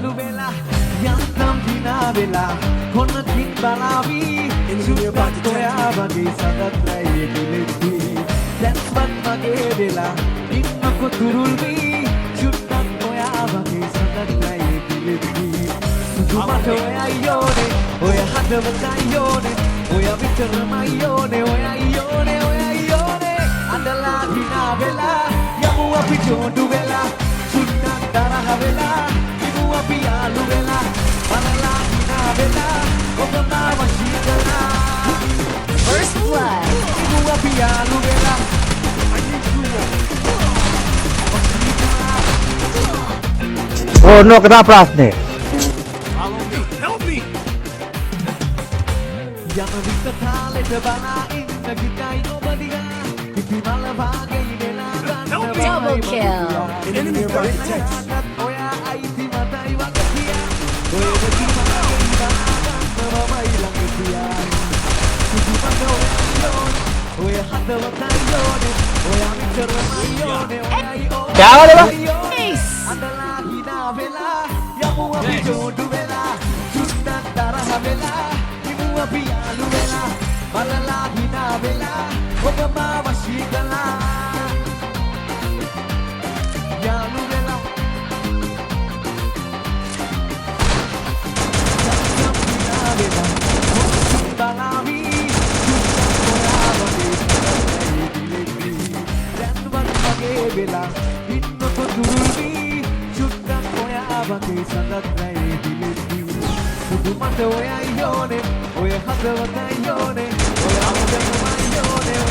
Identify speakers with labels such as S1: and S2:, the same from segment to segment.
S1: යාළු වෙලා යන්තම් hina වෙලා කොනකින් බලාවි සුට්ටක් ඔයා වගේ සදත් රැයේ දිලෙද්දි දැන්වත් මගේ වෙලා ඉන්නකො තුරුල් වී සුට්ටක් ඔයා වගේ සදත් රැයේ දිලෙද්දි සුදුමට ඔයයි යෝනේ ඔය හදවතයි යෝනේ ඔය විතරමයි යෝනේ ඔයයි යෝනේ අඬලා hina වෙලා යමු අපි ජෝඩු වෙලා සුට්ටක් තරහ වෙලා ඉමු අපි යාළු වෙලා බලලා hina වෙලා ඔබ මාව වශීකලා
S2: First blood.
S1: ඉමු අපි යාළු වෙලා
S3: Oh no, kena ප්‍රශ්නේ.
S1: යම විත තාලෙට බලා ඉන්න ගිටයි ඔබ දිහා පිපි මල වාගේ වෙලා ගන්න
S2: Double kill.
S1: ඔයා අයිති මතයි වගකියා ඔය දෙකි මගේ ඉඳාගන්නවමයි ළඟ තියා සුදුමට ඔය හදවතයි යෝනේ ඔයා විතරමයි යෝනේ ඔයයි
S2: Ace.
S1: අඬලා hina වෙලා යමු අපි ජෝඩු වෙලා සුට්ටක් තරහ වෙලා ඉමු අපි යාළු වෙලා බලලා hina වෙලා ඔබ මාව වශීකලා යාළු වෙලා hina වෙලා කොනකින් බලාවි සුට්ටක් ඔයා වගේ දැන්වත් මගේ වෙලා ඉන්නකො දුරුල් වී සුට්ටක් ඔයා වගේ සදත් රැයේ දිලෙද්දි සුදුමට ඔයයි යෝනේ ඔය හදවතයි යෝනේ ඔය අවදමයි යෝනේ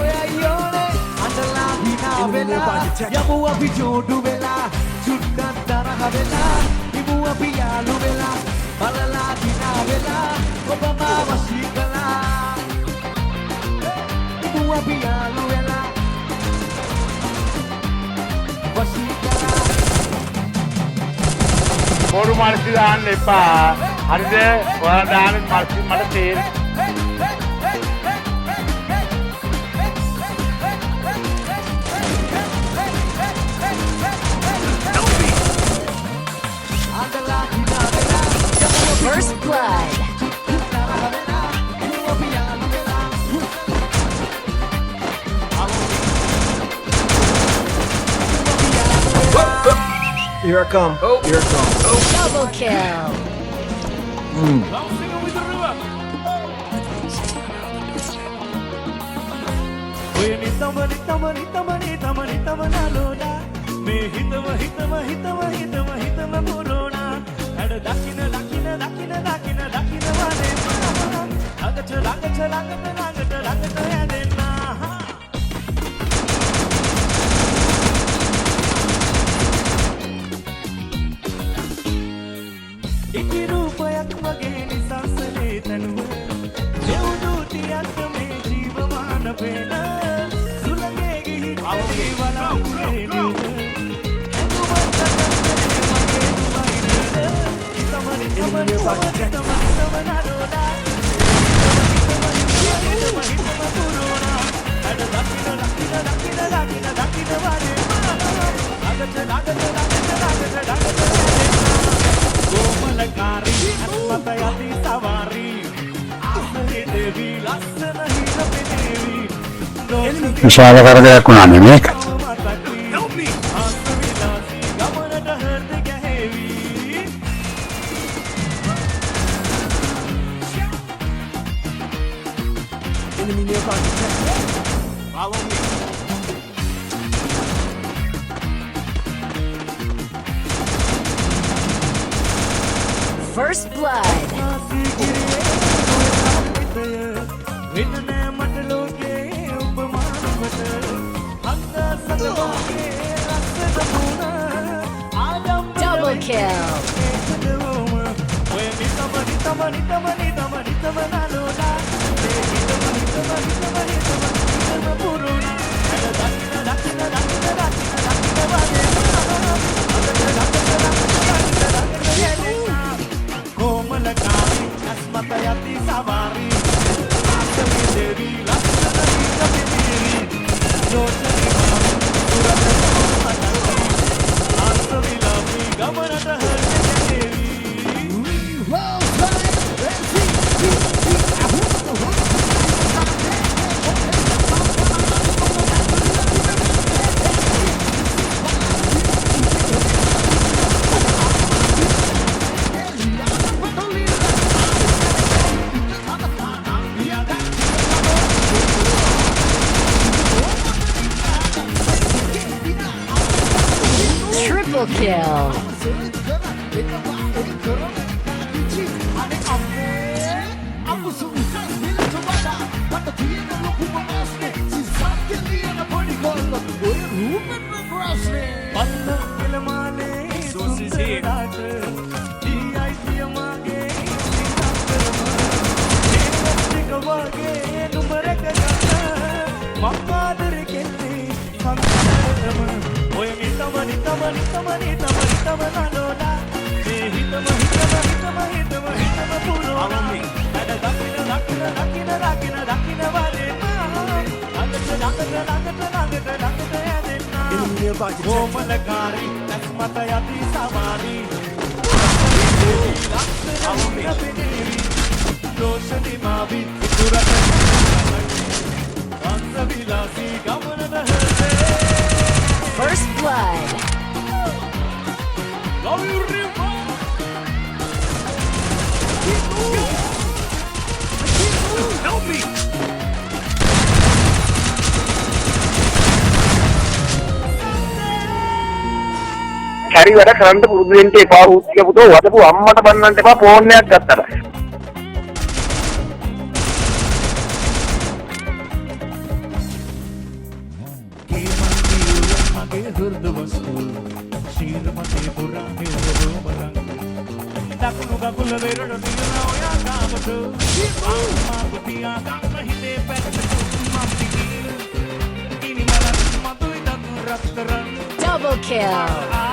S1: ඔයයි යෝනේ අඬලා hina වෙලා යමු අපි ජෝඩු වෙලා සුට්ටක් තරහ වෙලා ඉමු අපි යාළු වෙලා බලලා hina වෙලා ඔබ මාව වශීකලා ඉමු අපි යාළු වෙලා වශීකලා
S3: බොරු මානසි දාන්න එපා. හරිද? ඔයාලා දාන මානසි මට තේරෙන්නේ.
S1: අඬලා hina වෙලා
S2: First blood.
S4: Here I come. Here I come.
S2: Double kill.
S1: ඔය නිතම නලෝඩා මේ හිතම පුරෝණා හැඩ දකින වනේ ළඟට යදෙන්නා ඉති රූපයක් මගේ නිසංසලේ තනුව දෙව්දූතියක් මේ ජීවමාන පේන සුළඟේ ගිහි අවගේ වලාකුලේ නිවන ගෝමලකාරී අත්මත යති සවාරී ආසලේ දේවි ලස්සන හිත පෙනේවි
S3: විශාල කරදරයක් වුණා නේ මේක.
S1: ගමනට හර්ද ගැහෙවි
S4: Enemy nearby.
S1: follow me
S2: First blood. Double kill.
S1: Gumana
S4: Enemy nearby detected.
S2: First blood.
S3: Help me! හරි වැඩ කරන්න පුරුදු වෙන්න එපා උත්ක පුතෝ වදපු අම්මට බන්නන්න එපා ෆෝන් එකක් ගත්තට
S2: Double kill.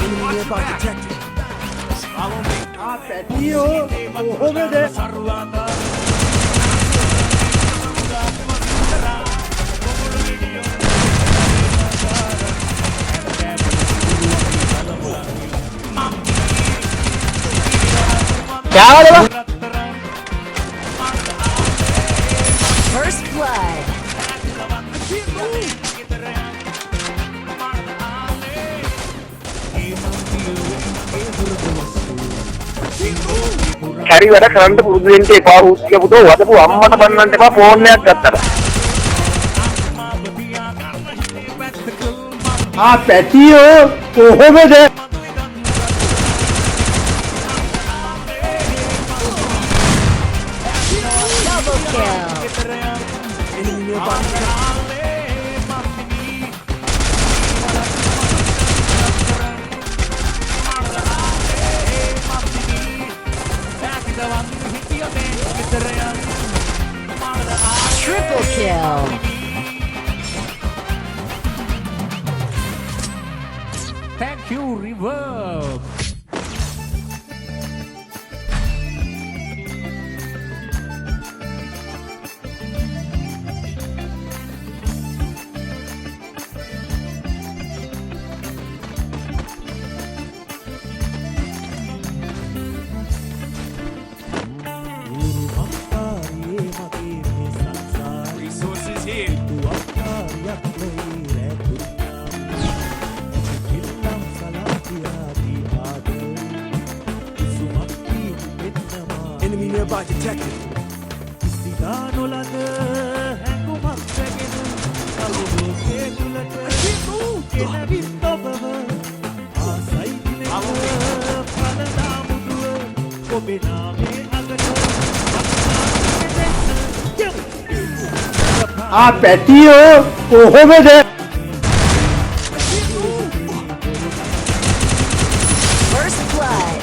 S4: Enemy nearby detected.
S2: First blood.
S3: හරි වැඩ කරන්න පුරුදු වෙන්න එපා උත්ක පුතෝ වදපු අම්මට බන්නන්න එපා ෆෝන් එකක් ගත්තට
S4: පැටියෝ කොහොමද?
S2: Double kill.
S4: Enemy nearby detected.
S2: Triple kill.
S1: Thank you, Reverb.
S4: Resources here. Enemy nearby detected. පැටියෝ කොහොමද?
S2: First blood.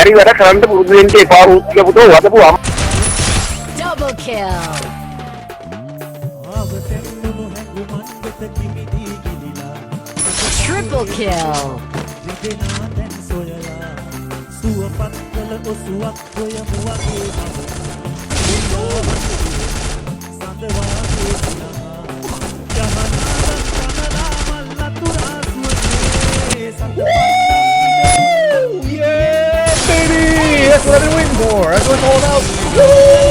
S3: හරි වැඩ කරන්න පුරුදු වෙන්න එපා ඌත්ගේ පුතෝ වදපු අම්මා
S2: Double kill.
S1: ආවතෙන්නු හැඟුමන් වෙත කිමිදී ගිලිලා
S2: Triple kill.
S1: රිදෙනා දැන් සොයලා සුවපත් කළ ඔසුවක් හොයමු වගේ සඳවාගේ සිනා යමනාදන් කනලා මල්ලතුරා සුවසේ සඳපත්
S4: Yeah, baby! That's what I've been waiting for. That's what it's all about. Woo!